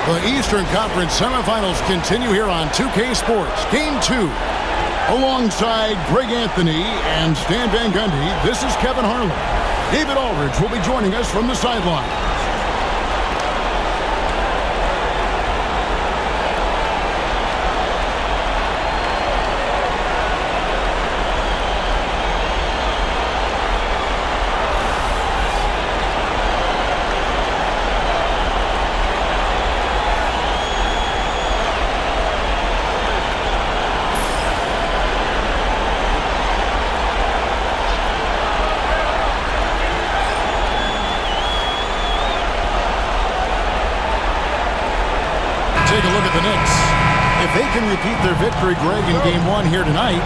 The Eastern Conference semifinals continue here on 2K Sports. Game 2. Alongside Greg Anthony and Stan Van Gundy, this is Kevin Harlan. David Aldridge will be joining us from the sideline. Take a look at the Knicks. If they can repeat their victory, Greg, in Game 1 here tonight,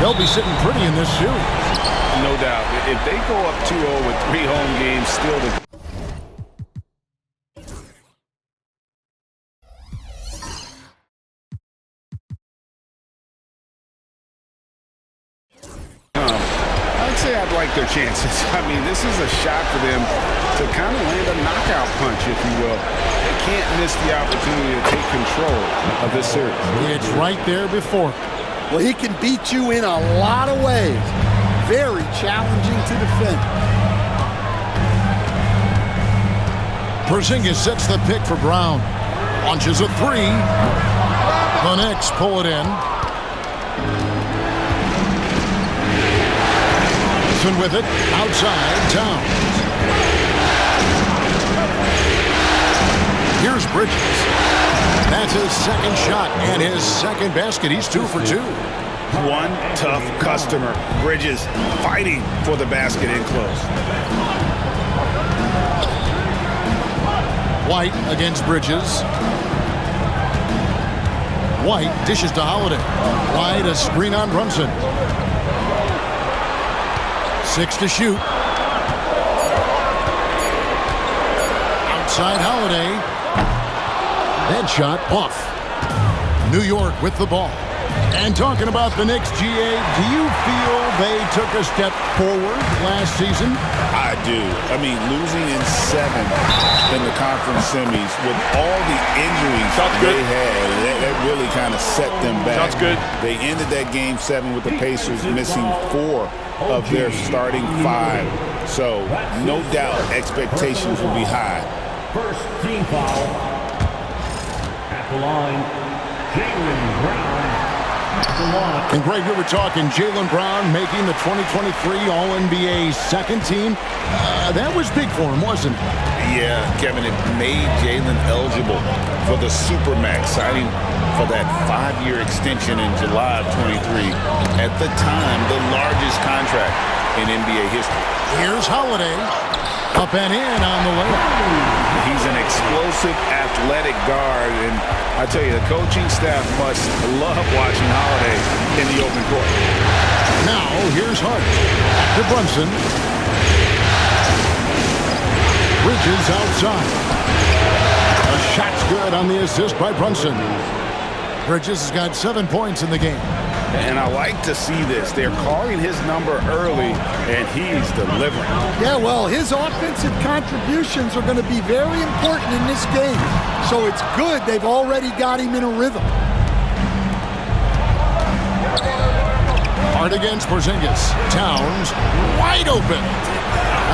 they'll be sitting pretty in this series. No doubt. If they go up 2-0 with 3 home games still to... I'd say I'd like their chances. I mean, this is a shot for them to kind of land a knockout punch, if you will. They can't miss the opportunity to take control of this series. It's right there before. Well, he can beat you in a lot of ways. Very challenging to defend. Porzingis sets the pick for Brown. Launches a 3. The Knicks pull it in. With it, outside, Towns. Here's Bridges. That's his second shot and his second basket. He's 2 for 2. One tough customer. Bridges fighting for the basket in close. White against Bridges. White dishes to Holiday. White a screen on Brunson. 6 to shoot. Outside Holiday. That shot off. New York with the ball. And talking about the Knicks, GA, do you feel they took a step forward last season? I do. I mean, losing in 7 in the conference semis with all the injuries they had, that really kind of set them back. Sounds good. They ended that game 7 with the Pacers missing 4 of their starting 5. So, no doubt, expectations will be high. First team foul at the line, Jaylen Brown. And Greg, we were talking Jaylen Brown making the 2023 All-NBA second team. That was big for him, wasn't it? Yeah, Kevin, it made Jaylen eligible for the Supermax, signing for that 5-year extension in July of 23. At the time, the largest contract in NBA history. Here's Holiday. Up and in on the layup. He's an explosive, athletic guard, and I tell you, the coaching staff must love watching Holiday in the open court. Now, here's Hart. To Brunson. Bridges outside. A shot's good on the assist by Brunson. Bridges has got 7 points in the game. And I like to see this. They're calling his number early, and he's delivering. Yeah, well, his offensive contributions are going to be very important in this game. So it's good they've already got him in a rhythm. Hard against Porzingis. Towns wide open.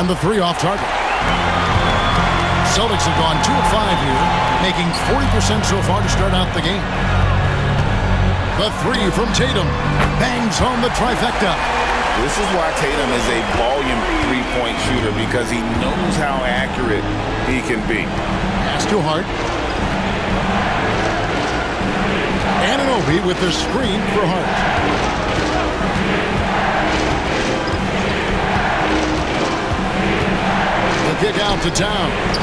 And the 3 off target. Celtics have gone 2 of 5 here, making 40% so far to start out the game. The 3 from Tatum. Bangs home the trifecta. This is why Tatum is a volume 3-point shooter, because he knows how accurate he can be. Pass to Hart. Anunoby with the screen for Hart. The kick out to Towns.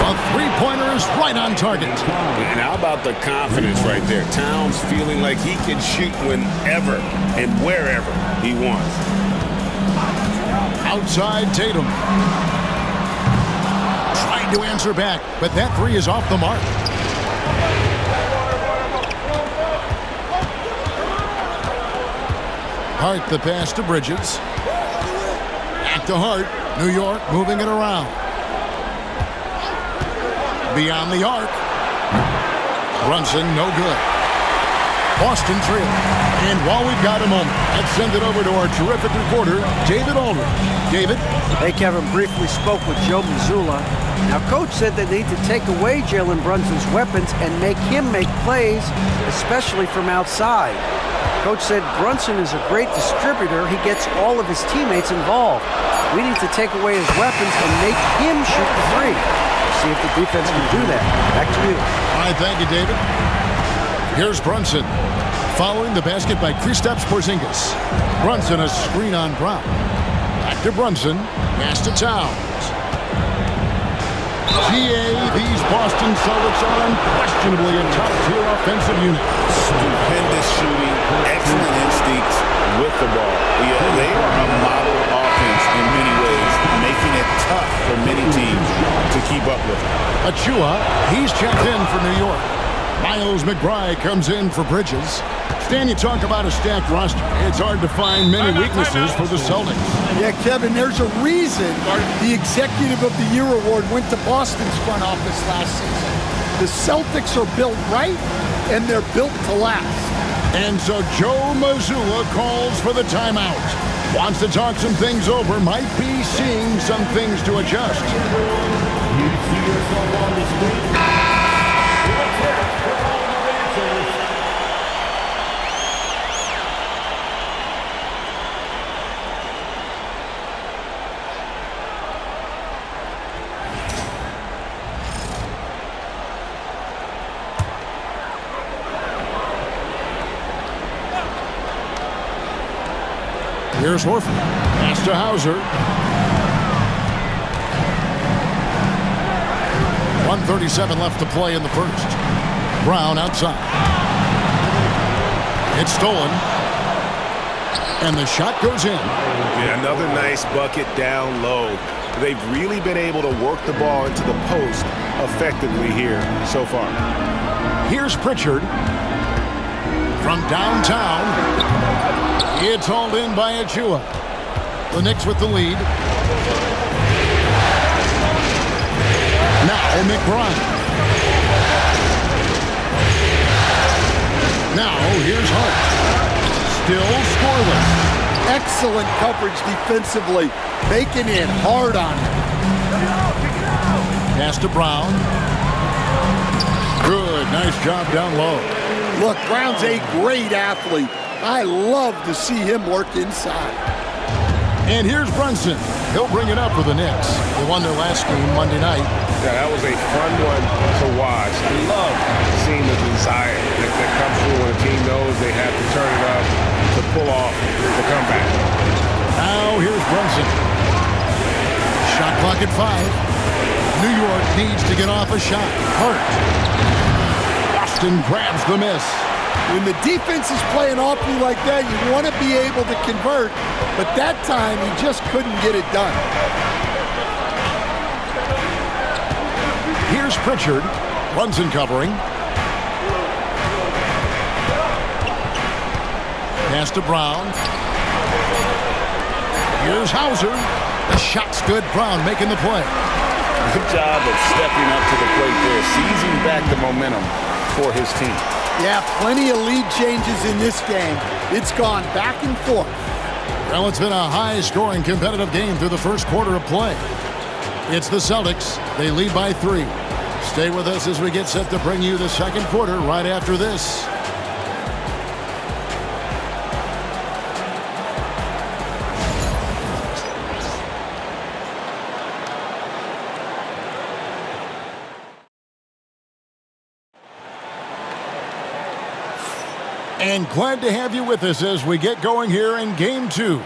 A 3-pointer is right on target. And how about the confidence right there? Towns feeling like he can shoot whenever and wherever he wants. Outside Tatum. Trying to answer back, but that 3 is off the mark. Hart the pass to Bridges. Back to Hart. New York moving it around. Beyond the arc. Brunson, no good. Boston trailing. And while we've got a moment, let's send it over to our terrific reporter, David Aldridge. David? Hey, Kevin, briefly spoke with Joe Mazzulla. Now, Coach said they need to take away Jalen Brunson's weapons and make him make plays, especially from outside. Coach said Brunson is a great distributor. He gets all of his teammates involved. We need to take away his weapons and make him shoot the three. See if the defense can do that. Back to you. All right, thank you, David. Here's Brunson. Following the basket by Kristaps Porzingis. Brunson, a screen on Brown. Back to Brunson. Pass to Towns. These Boston Celtics are unquestionably a top-tier offensive unit. Stupendous shooting, excellent instincts with the ball. Yeah, they are a model offense in many ways, making it tough for many teams to keep up with. Achua, he's checked in for New York. Miles McBride comes in for Bridges. Stan, you talk about a stacked roster. It's hard to find many weaknesses for the Celtics. Yeah, Kevin, there's a reason the Executive of the Year award went to Boston's front office last season. The Celtics are built right, and they're built to last. And so Joe Mazzulla calls for the timeout. Wants to talk some things over, might be seeing some things to adjust. You see yourself on the screen. Here's Horford. Pass to Hauser. 1:37 left to play in the first. Brown outside. It's stolen. And the shot goes in. Yeah, another nice bucket down low. They've really been able to work the ball into the post effectively here so far. Here's Pritchard. From downtown. It's hauled in by Achua. The Knicks with the lead. Now McBride. Now here's Hart. Still scoreless. Excellent coverage defensively. Making it hard on him. Pass to Brown. Good. Nice job down low. Look, Brown's a great athlete. I love to see him work inside. And here's Brunson. He'll bring it up for the Knicks. They won their last game Monday night. Yeah, that was a fun one to watch. I love seeing the desire that comes through when a team knows they have to turn it up to pull off the comeback. Now here's Brunson. Shot clock at 5. New York needs to get off a shot. Hart. Boston grabs the miss. When the defense is playing off you like that, you want to be able to convert, but that time he just couldn't get it done. Here's Pritchard. Brunson covering. Pass to Brown. Here's Hauser. The shot's good. Brown making the play. Good job of stepping up to the plate there, seizing back the momentum for his team. Yeah, plenty of lead changes in this game. It's gone back and forth. Well, it's been a high-scoring competitive game through the first quarter of play. It's the Celtics. They lead by 3. Stay with us as we get set to bring you the second quarter right after this. And glad to have you with us as we get going here in Game 2.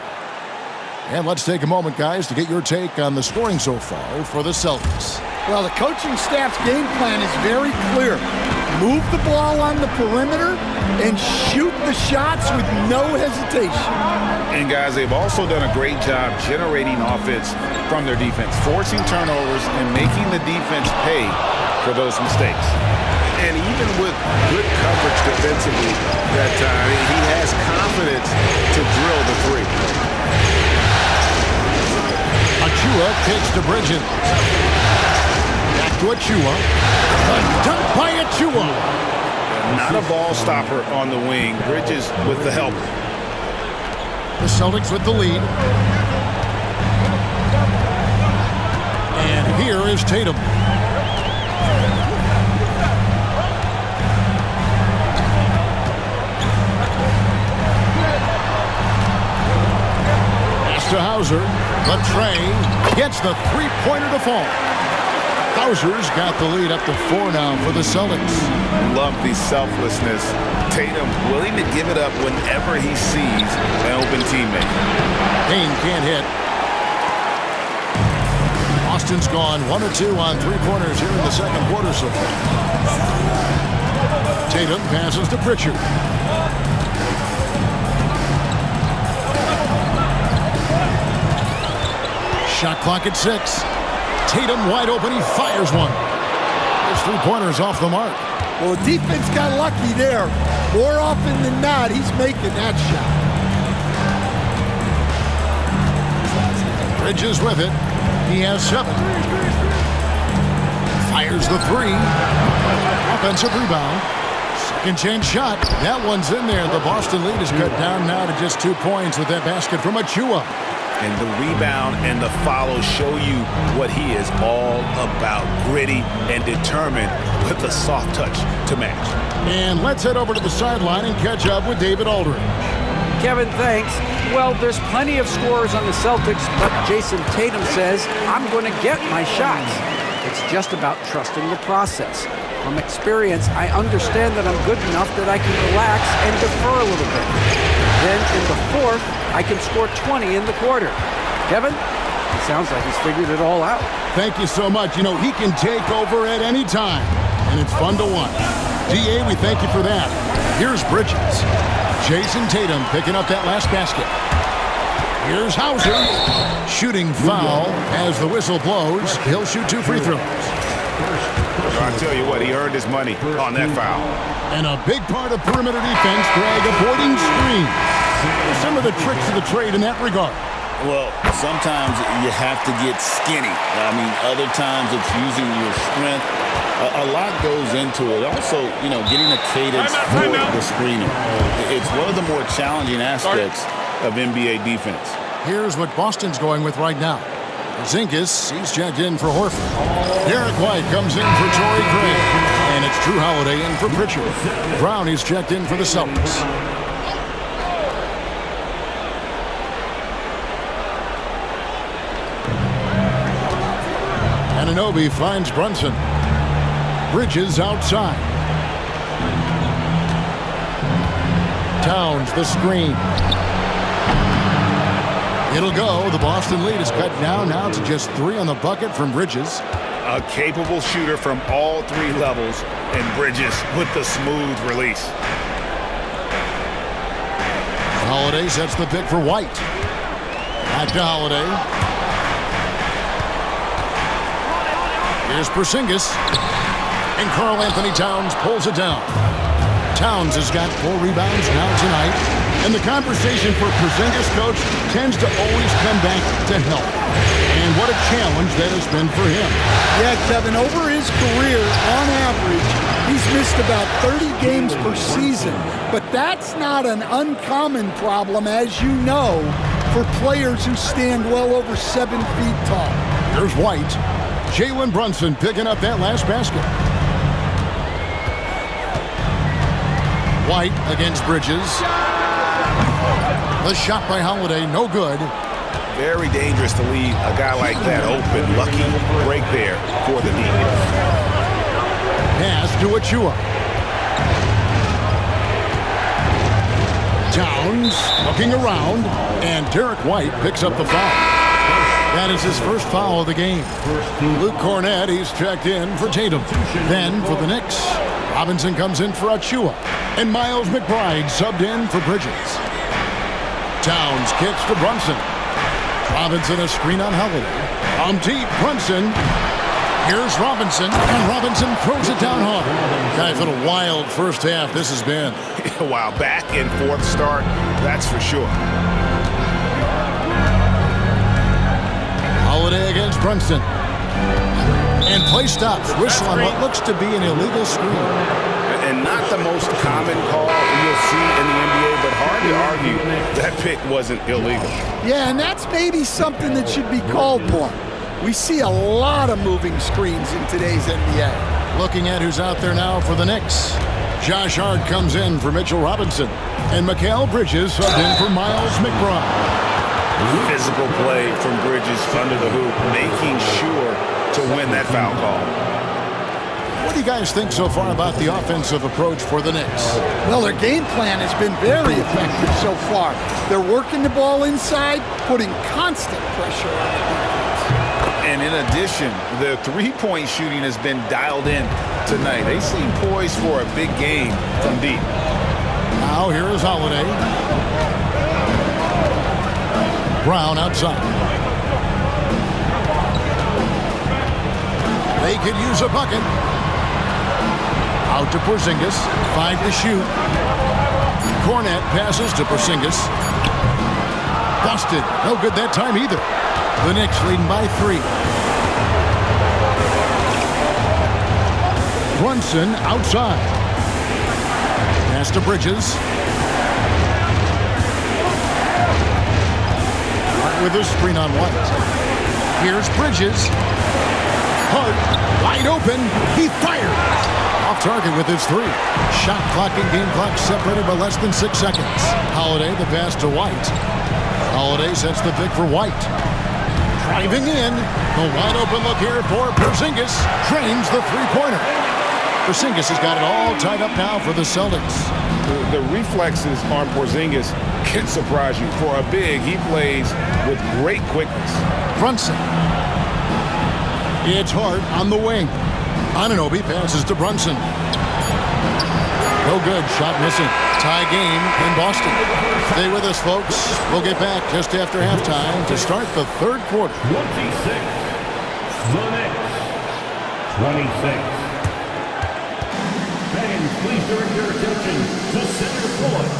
And let's take a moment, guys, to get your take on the scoring so far for the Celtics. Well, the coaching staff's game plan is very clear. Move the ball on the perimeter and shoot the shots with no hesitation. And guys, they've also done a great job generating offense from their defense, forcing turnovers and making the defense pay for those mistakes. And even with good coverage defensively that time, he has confidence to drill the three. Achua takes to Bridges. Back to Achua. A dunk by Achua. Not a ball stopper on the wing. Bridges with the help. The Celtics with the lead. And here is Tatum. Pass to Hauser. But Trey gets the three-pointer to fall. Hauser's got the lead up to 4 now for the Celtics. Love the selflessness. Tatum willing to give it up whenever he sees an open teammate. Payne can't hit. Boston's gone 1 of 2 on three-pointers here in the second quarter so far. Tatum passes to Pritchard. Shot clock at 6. Tatum wide open. He fires one. His three-pointer's off the mark. Well, the defense got lucky there. More often than not, he's making that shot. Bridges with it. He has 7. Fires the 3. Offensive rebound. Second chance shot. That one's in there. The Boston lead is cut down now to just 2 points with that basket from Achua. And the rebound and the follow show you what he is all about. Gritty and determined with a soft touch to match. And let's head over to the sideline and catch up with David Aldridge. Kevin, thanks. Well, there's plenty of scorers on the Celtics, but Jason Tatum says, I'm going to get my shots. It's just about trusting the process. From experience, I understand that I'm good enough that I can relax and defer a little bit. Then in the fourth, I can score 20 in the quarter. Kevin, it sounds like he's figured it all out. Thank you so much. You know, he can take over at any time, and it's fun to watch. DA, we thank you for that. Here's Bridges. Jason Tatum picking up that last basket. Here's Hauser. Shooting foul as the whistle blows. He'll shoot 2 free throws. I'll tell you what, he earned his money on that foul. And a big part of perimeter defense, Greg, avoiding screens. Some of the tricks of the trade in that regard. Well, sometimes you have to get skinny. I mean, other times it's using your strength. A lot goes into it. Also, you know, getting a cadence for the screening. It's one of the more challenging aspects of NBA defense. Here's what Boston's going with right now. Porzingis, he's checked in for Horford. Derek White comes in for Torrey Craig. And it's Drew Holiday in for Pritchard. Brown is checked in for the Celtics. Anunoby finds Brunson. Bridges outside. Towns the screen. It'll go. The Boston lead is cut down now to just 3 on the bucket from Bridges. A capable shooter from all 3 levels, and Bridges with the smooth release. Holiday sets the pick for White. Back to Holiday. Here's Porzingis. And Karl Anthony Towns pulls it down. Towns has got 4 rebounds now tonight. And the conversation for Porzingis, coach, tends to always come back to help. And what a challenge that has been for him. Yeah, Kevin, over his career, on average, he's missed about 30 games per season. But that's not an uncommon problem, as you know, for players who stand well over 7 feet tall. Here's White. Jalen Brunson picking up that last basket. White against Bridges. The shot by Holiday, no good. Very dangerous to leave a guy like that open. Lucky break there for the defense. Pass to Achua. Towns looking around, and Derek White picks up the foul. That is his first foul of the game. Luke Cornett, he's checked in for Tatum. Then for the Knicks, Robinson comes in for Achua. And Miles McBride subbed in for Bridges. Towns kicks to Brunson. Robinson a screen on Holiday. On deep, Brunson. Here's Robinson, and Robinson throws it down hard. Guys, what a wild first half this has been. Wow, back and forth start, that's for sure. Holiday against Brunson. And play stops. Whistle on what looks to be an illegal screen. And not the most common call you'll see in the NBA, but hard to argue that pick wasn't illegal. Yeah, and that's maybe something that should be called more. We see a lot of moving screens in today's NBA. Looking at who's out there now for the Knicks. Josh Hart comes in for Mitchell Robinson. And Mikal Bridges subbed in for Miles McBride. Physical play from Bridges under the hoop, making sure to win that foul call. What do you guys think so far about the offensive approach for the Knicks? Well, their game plan has been very effective so far. They're working the ball inside, putting constant pressure on the defense. And in addition, their three-point shooting has been dialed in tonight. They seem poised for a big game from deep. Now here is Holiday. Brown outside. They could use a bucket. Out to Porzingis. 5 to shoot. Cornette passes to Porzingis. Busted. No good that time either. The Knicks leading by 3. Brunson outside. Pass to Bridges. With a screen on White. Here's Bridges. Hart wide open. He fired. Off target with his 3. Shot clock and game clock separated by less than 6 seconds. Holiday the pass to White. Holiday sets the pick for White. Driving in. The wide open look here for Porzingis. Drains the three-pointer. Porzingis has got it all tied up now for the Celtics. The reflexes on Porzingis can surprise you. For a big, he plays with great quickness. Brunson. It's Hart on the wing. Anunoby passes to Brunson. No good. Shot missing. Tie game in Boston. Stay with us, folks. We'll get back just after halftime to start the third quarter. 26. The Knicks. 26. Fans, please direct your attention to center court.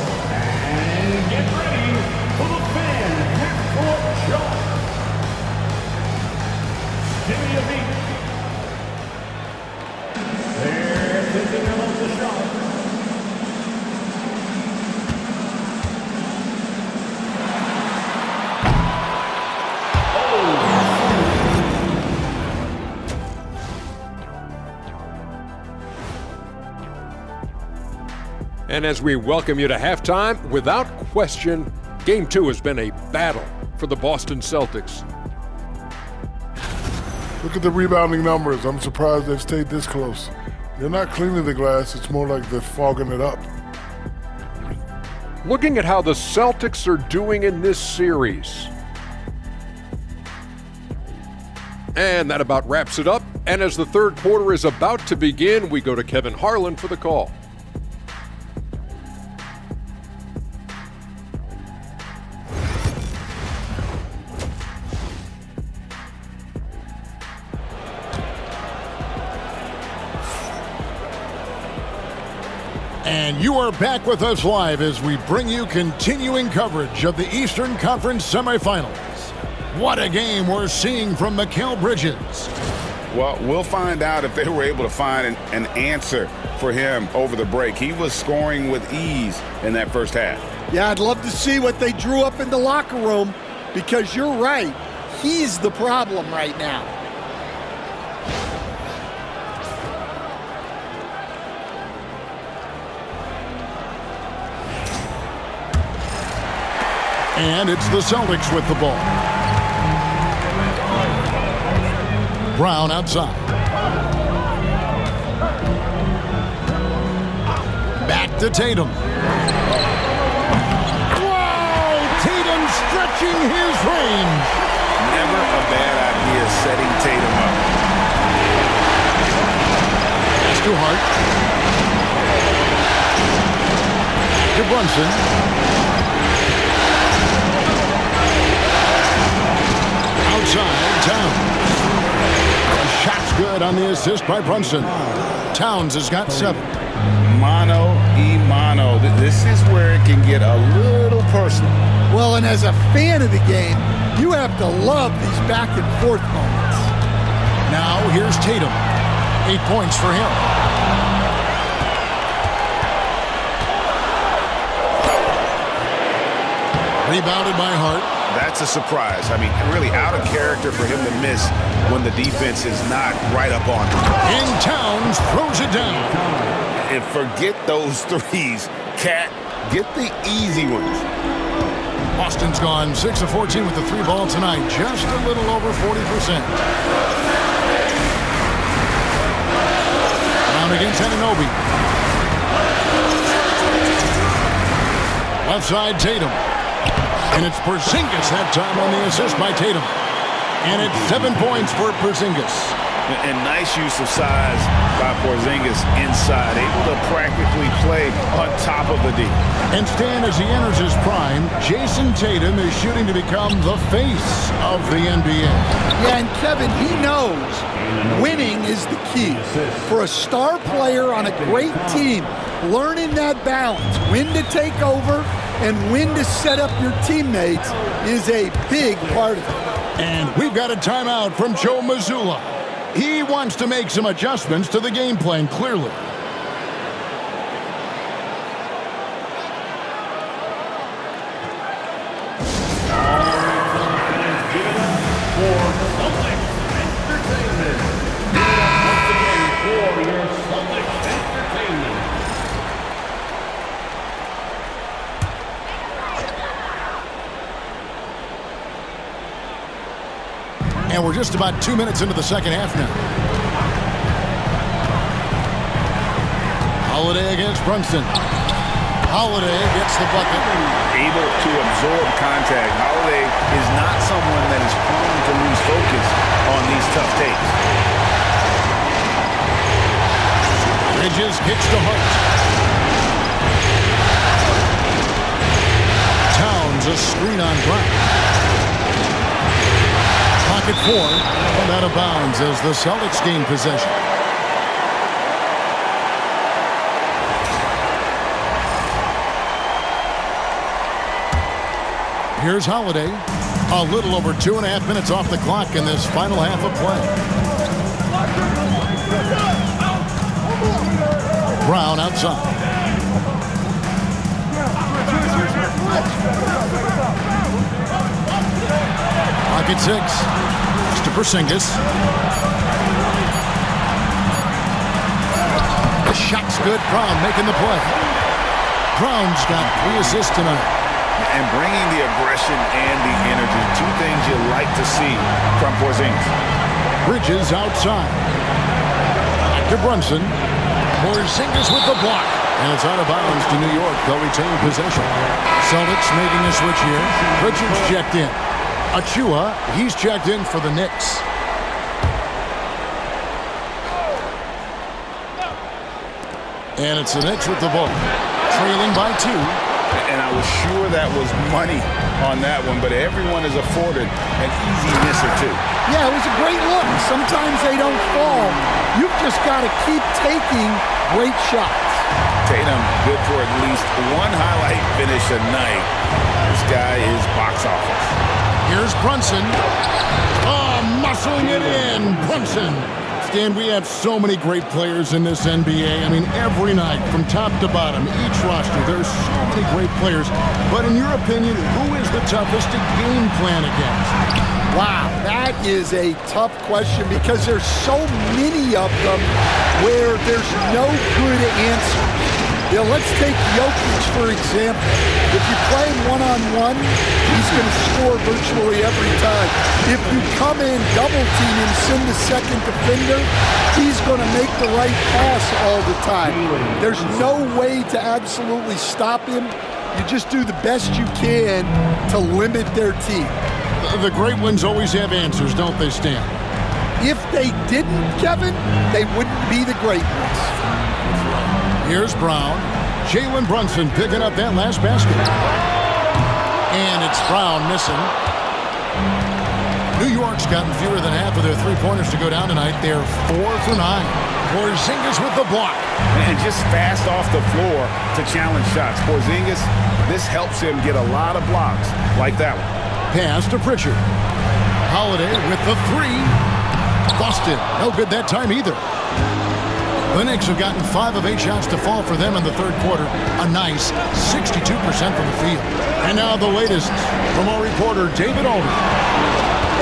And get ready for the fan half-court shot. Give me a beat. They're thinking about the shot. And as we welcome you to halftime, without question, Game 2 has been a battle for the Boston Celtics. Look at the rebounding numbers. I'm surprised they've stayed this close. They're not cleaning the glass. It's more like they're fogging it up. Looking at how the Celtics are doing in this series. And that about wraps it up. And as the third quarter is about to begin, we go to Kevin Harlan for the call. And you are back with us live as we bring you continuing coverage of the Eastern Conference semifinals. What a game we're seeing from Mikal Bridges. Well, we'll find out if they were able to find an answer for him over the break. He was scoring with ease in that first half. Yeah, I'd love to see what they drew up in the locker room, because you're right. He's the problem right now. And it's the Celtics with the ball. Brown outside. Back to Tatum. Wow! Tatum stretching his range. Never a bad idea setting Tatum up. That's to Hart. To Brunson. Outside, Towns. The shot's good on the assist by Brunson. Towns has got 7. Mano y mano. This is where it can get a little personal. Well, and as a fan of the game, you have to love these back and forth moments. Now here's Tatum. 8 points for him. Rebounded by Hart. That's a surprise. I mean, really out of character for him to miss when the defense is not right up on him. And Towns throws it down. And forget those threes. Cat, get the easy ones. Boston's gone 6 of 14 with the 3 ball tonight. Just a little over 40%. Brown against Anunoby. Left side, Tatum. And it's Porzingis that time on the assist by Tatum. And it's 7 points for Porzingis. And nice use of size by Porzingis inside, able to practically play on top of the D. And Stan, as he enters his prime, Jason Tatum is shooting to become the face of the NBA. Yeah, and Kevin, he knows winning is the key. For a star player on a great team, learning that balance, when to take over and when to set up your teammates is a big part of it. And we've got a timeout from Joe Mazzulla. He wants to make some adjustments to the game plan, clearly. And we're just about 2 minutes into the second half now. Holiday against Brunson. Holiday gets the bucket. Able to absorb contact. Holiday is not someone that is prone to lose focus on these tough takes. Bridges kicks to Hart. Towns a screen on Brown. Pocket 4, and out of bounds as the Celtics gain possession. Here's Holiday. A little over 2.5 minutes off the clock in this final half of play. Brown outside. Pocket 6. To Porzingis. The shot's good. Brown making the play. Brown's got 3 assists tonight. And bringing the aggression and the energy. 2 things you like to see from Porzingis. Bridges outside. Back to Brunson. Porzingis with the block. And it's out of bounds to New York. They'll retain possession. Celtics making a switch here. Richards checked in. Achua, he's checked in for the Knicks. And it's the Knicks with the ball. Trailing by 2. And I was sure that was money on that one, but everyone is afforded an easy miss or 2. Yeah, it was a great look. Sometimes they don't fall. You've just got to keep taking great shots. Tatum, good for at least 1 highlight finish a night. This guy is box office. Here's Brunson. Oh, muscling it in. Brunson. Stan, we have so many great players in this NBA. I mean, every night, from top to bottom, each roster, there's so many great players. But in your opinion, who is the toughest to game plan against? Wow, that is a tough question because there's so many of them where there's no good answer. You know, let's take Jokic, for example. If you play him one-on-one, he's going to score virtually every time. If you come in, double-team him, send the second defender, he's going to make the right pass all the time. There's no way to absolutely stop him. You just do the best you can to limit their team. The great ones always have answers, don't they, Stan? If they didn't, Kevin, they wouldn't be the great ones. Here's Brown. Jalen Brunson picking up that last basket. And it's Brown missing. New York's gotten fewer than half of their 3-pointers to go down tonight. They're 4 for 9. Porzingis with the block. And just fast off the floor to challenge shots. Porzingis, this helps him get a lot of blocks like that one. Pass to Pritchard. Holiday with the 3. Boston, no good that time either. The Knicks have gotten 5 of 8 shots to fall for them in the third quarter. A nice 62% from the field. And now the latest from our reporter, David Aldridge.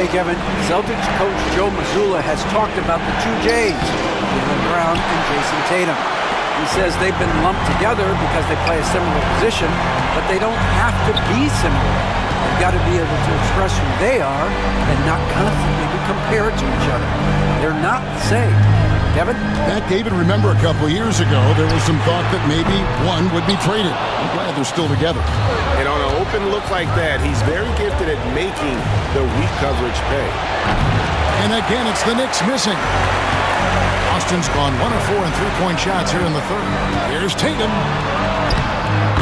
Hey, Kevin. Celtics coach Joe Mazzulla has talked about the two J's, Jaylen Brown and Jason Tatum. He says they've been lumped together because they play a similar position, but they don't have to be similar. They've got to be able to express who they are and not constantly be compared to each other. They're not the same. Kevin? That, David, remember a couple years ago, there was some thought that maybe one would be traded. I'm glad they're still together. And on an open look like that, he's very gifted at making the weak coverage pay. And again, it's the Knicks missing. Austin's gone 1 of 4 in three-point shots here in the third. Here's Tatum.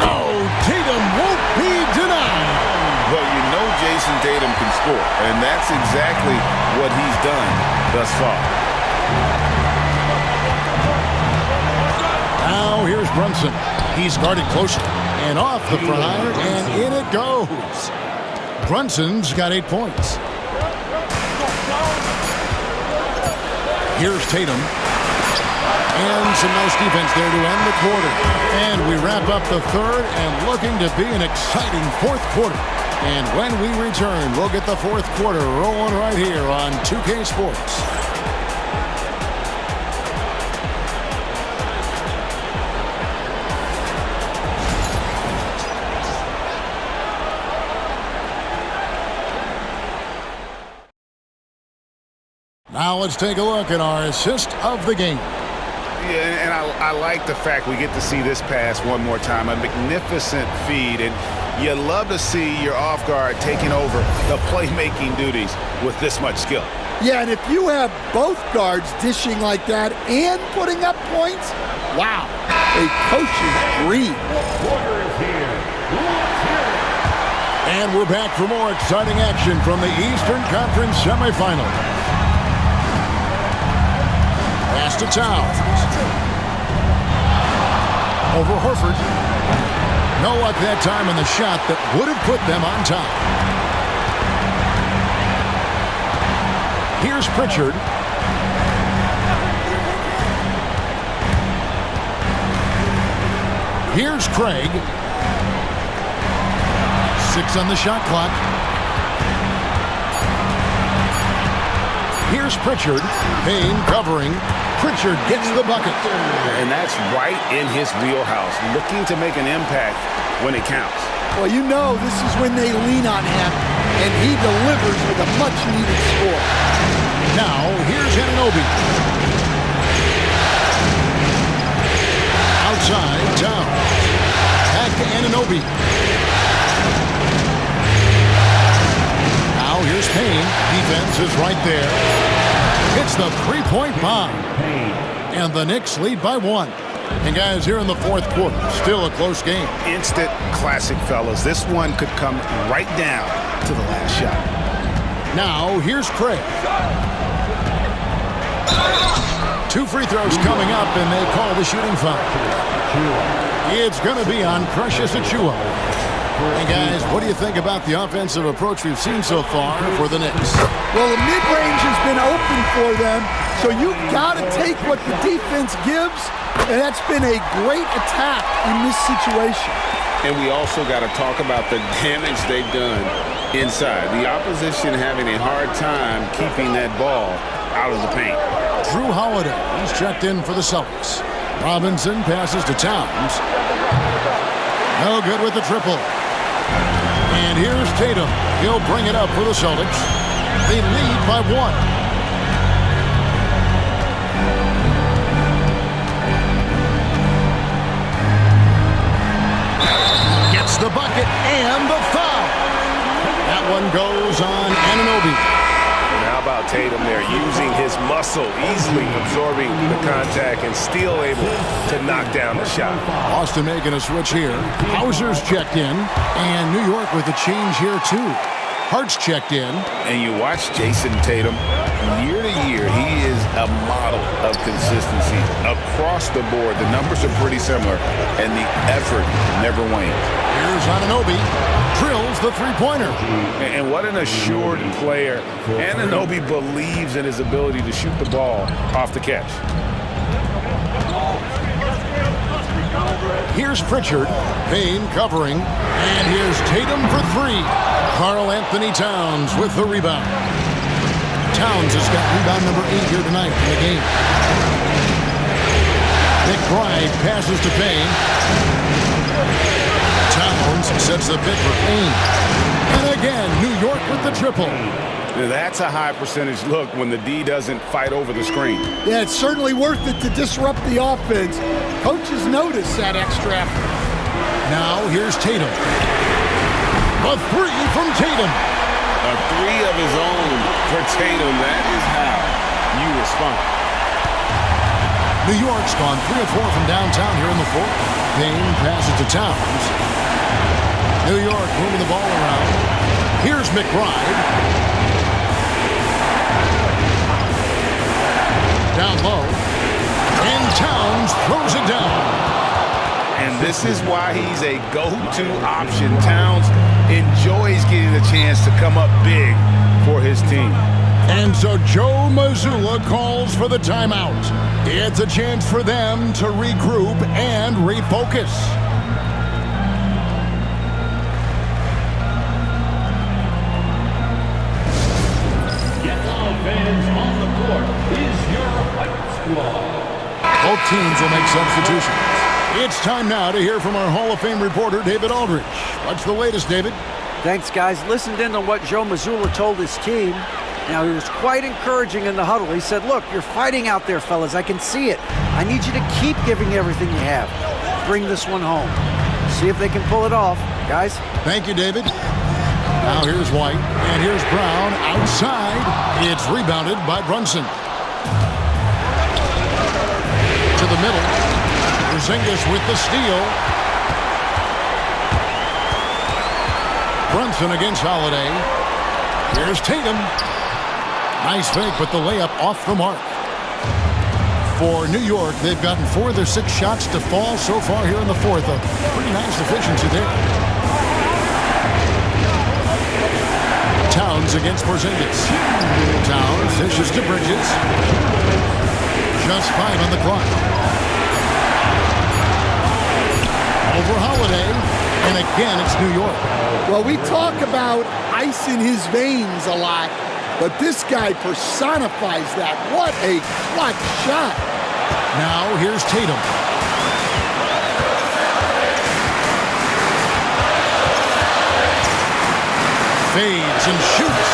Oh, Tatum won't be denied. Well, you know Jason Tatum can score, and that's exactly what he's done thus far. Now here's Brunson. He's guarded closely. And off the front iron, and in it goes. Brunson's got 8 points. Here's Tatum. And some nice defense there to end the quarter. And we wrap up the third and looking to be an exciting fourth quarter. And when we return, we'll get the fourth quarter rolling right here on 2K Sports. Now let's take a look at our assist of the game. Yeah, and I like the fact we get to see this pass one more time. A magnificent feed, and you love to see your off guard taking over the playmaking duties with this much skill. Yeah, and if you have both guards dishing like that and putting up points, wow, a coach's dream. And we're back for more exciting action from the Eastern Conference semifinals. Pass to Towns. Over Horford. No luck that time in the shot that would have put them on top. Here's Pritchard. Here's Craig. 6 on the shot clock. Here's Pritchard. Payne covering. Pritchard gets the bucket. And that's right in his wheelhouse, looking to make an impact when it counts. Well, you know this is when they lean on him, and he delivers with a much-needed score. Now, here's Anunoby. Outside, down. Back to Anunoby. Now, here's Payne. Defense is right there. It's the three-point bomb. And the Knicks lead by 1. And guys, here in the fourth quarter, still a close game. Instant classic, fellas. This one could come right down to the last shot. Now, here's Craig. 2 free throws coming up, and they call the shooting foul. It's going to be on Precious Achiuwa. And guys, what do you think about the offensive approach we've seen so far for the Knicks? Well, the mid-range has been open for them, so you've got to take what the defense gives, and that's been a great attack in this situation. And we also got to talk about the damage they've done inside. The opposition having a hard time keeping that ball out of the paint. Drew Holiday, he's checked in for the Celtics. Robinson passes to Towns. No good with the triple. And here's Tatum. He'll bring it up for the Celtics. They lead by 1. Gets the bucket and the foul. That one goes on Anunoby. And how about Tatum there, using his muscle, easily absorbing the contact and still able to knock down the shot. Austin making a switch here. Hauser's checked in, and New York with a change here too. Hart's checked in. And you watch Jason Tatum, year to year, he is a model of consistency across the board. The numbers are pretty similar, and the effort never wanes. Here's Anunoby. Drills the three-pointer. And what an assured player. Anunoby believes in his ability to shoot the ball off the catch. Here's Pritchard. Payne covering. And here's Tatum for three. Karl Anthony Towns with the rebound. Towns has got rebound number 8 here tonight in the game. McBride passes to Payne. Towns sets the pick for Payne. And again, New York with the triple. That's a high percentage look when the D doesn't fight over the screen. Yeah, it's certainly worth it to disrupt the offense. Coaches notice that extra effort. Now here's Tatum. A three from Tatum. A three of his own for Tatum. That is how you respond. New York's gone 3 of 4 from downtown here in the fourth. Payne passes to Towns. New York moving the ball around. Here's McBride. Down low. And Towns throws it down. And this is why he's a go-to option. Towns enjoys getting the chance to come up big for his team. And so Joe Mazzulla calls for the timeout. It's a chance for them to regroup and refocus. Get all fans on the court is your White Squad. Both teams will make substitutions. It's time now to hear from our Hall of Fame reporter, David Aldridge. What's the latest, David? Thanks, guys. Listened in on what Joe Mazzulla told his team. Now, he was quite encouraging in the huddle. He said, look, you're fighting out there, fellas. I can see it. I need you to keep giving everything you have. Bring this one home. See if they can pull it off. Guys? Thank you, David. Now here's White, and here's Brown outside. It's rebounded by Brunson. To the middle. Porzingis with the steal. Brunson against Holiday. Here's Tatum. Nice fake, but the layup off the mark. For New York, they've gotten 4 of their 6 shots to fall so far here in the fourth. A pretty nice efficiency there. Towns against Porzingis. Towns dishes to Bridges. Just 5 on the clock. Over Holiday, and again it's New York. Well, we talk about ice in his veins a lot, but this guy personifies that. What a clutch shot. Now here's Tatum. Fades and shoots,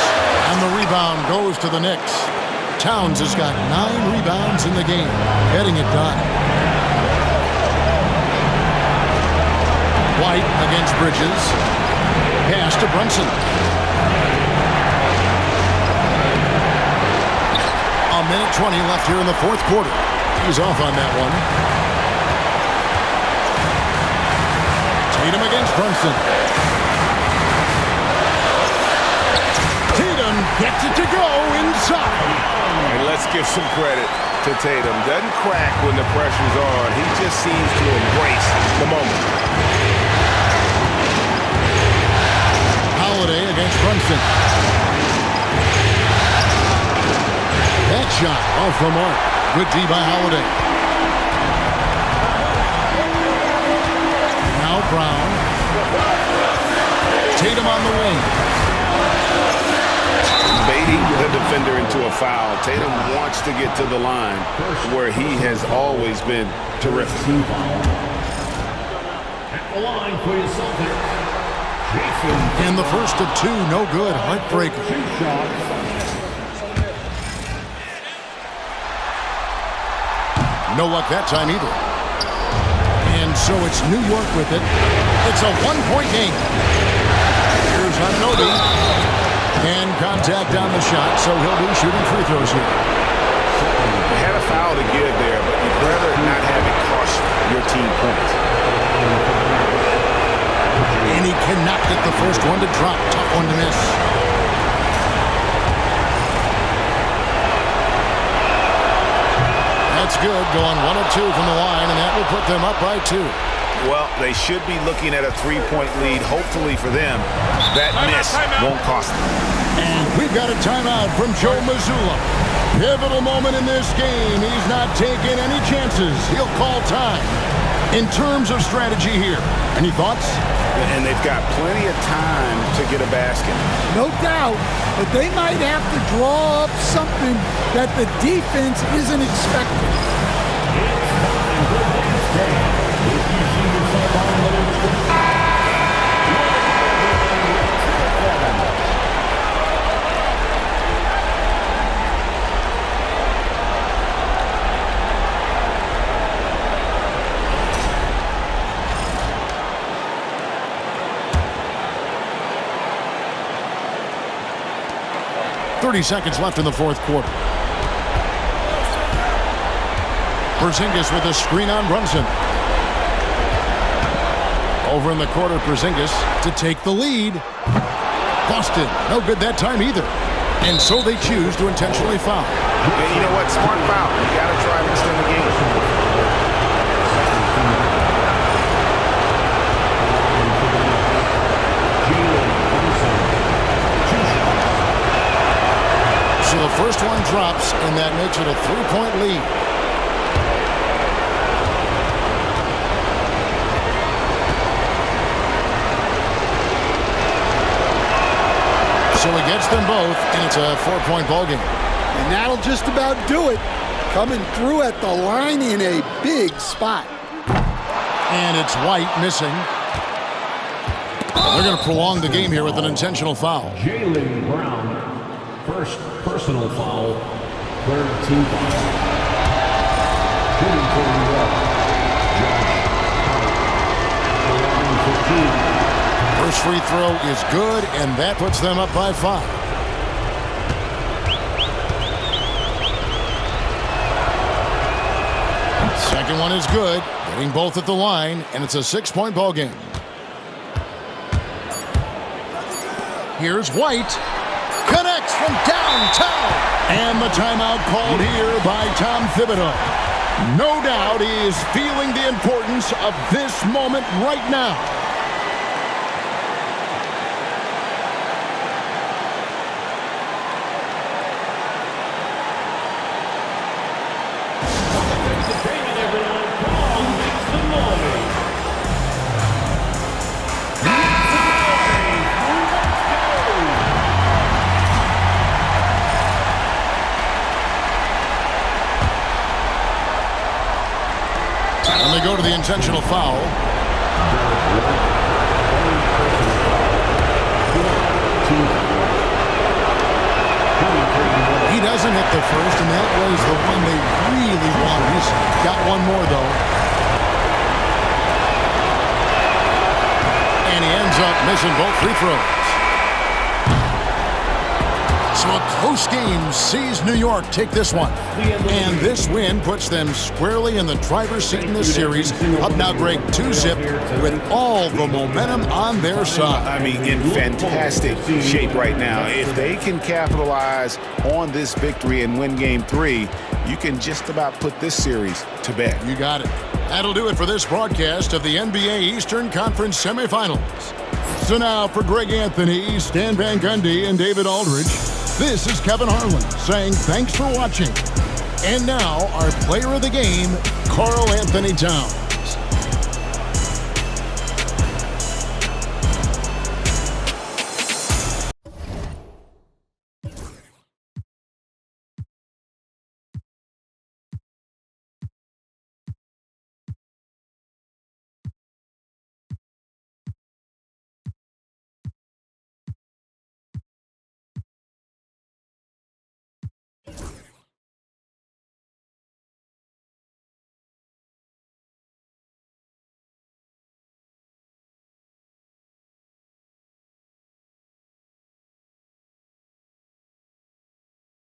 and the rebound goes to the Knicks. Towns has got 9 rebounds in the game, getting it done. White against Bridges. Pass to Brunson. A minute 20 left here in the fourth quarter. He's off on that one. Tatum against Brunson. Tatum gets it to go inside. And let's give some credit to Tatum. Doesn't crack when the pressure's on. He just seems to embrace the moment. Holiday against Brunson. That shot off the mark. Good D by Holiday. Now Brown. Tatum on the wing. Baiting the defender into a foul. Tatum wants to get to the line where he has always been terrific. At the line for your Celtics. In the first of 2, no good. Heartbreaker. 2 shots. No luck that time either. And so it's New York with it. It's a 1-point game. Here's Anunoby. And contact on the shot, so he'll be shooting free throws here. They had a foul to give there, but you'd rather not have it cost your team points. And he cannot get the first one to drop. Tough one to miss. That's good. Going 1 of 2 from the line, and that will put them up by 2. Well, they should be looking at a 3-point lead. Hopefully for them, that miss won't cost them. And we've got a timeout from Joe Mazzulla. Pivotal moment in this game. He's not taking any chances. He'll call time. In terms of strategy here, any thoughts? And they've got plenty of time to get a basket. No doubt, but they might have to draw up something that the defense isn't expecting. It's time for dance day. If you see yourself on the .30 seconds left in the fourth quarter. Porzingis with a screen on Brunson. Over in the corner, Porzingis to take the lead. Boston, no good that time either. And so they choose to intentionally foul. And you know what? Smart foul. You got to try to extend the game. So the first one drops, and that makes it a 3-point lead. So he gets them both, and it's a 4-point ball game. And that'll just about do it. Coming through at the line in a big spot. And it's White missing. They're going to prolong the game here with an intentional foul. Jaylen Brown, first personal foul, third team foul. Shooting for New York, Josh Hart, line 15. First free throw is good, and that puts them up by 5. Second one is good, getting both at the line, and it's a 6-point ball game. Here's White. Connects from downtown. And the timeout called here by Tom Thibodeau. No doubt he is feeling the importance of this moment right now. And they go to the intentional foul. He doesn't hit the first, and that was the one they really wanted. He's got one more, though. And he ends up missing both free throws. So a close game sees New York take this one. And this win puts them squarely in the driver's seat in this series. Up now, Greg, 2-zip with all the momentum on their side. I mean, in fantastic shape right now. If they can capitalize on this victory and win Game 3, you can just about put this series to bed. You got it. That'll do it for this broadcast of the NBA Eastern Conference Semifinals. So now for Greg Anthony, Stan Van Gundy, and David Aldridge, this is Kevin Harlan saying thanks for watching. And now our player of the game, Karl Anthony Towns.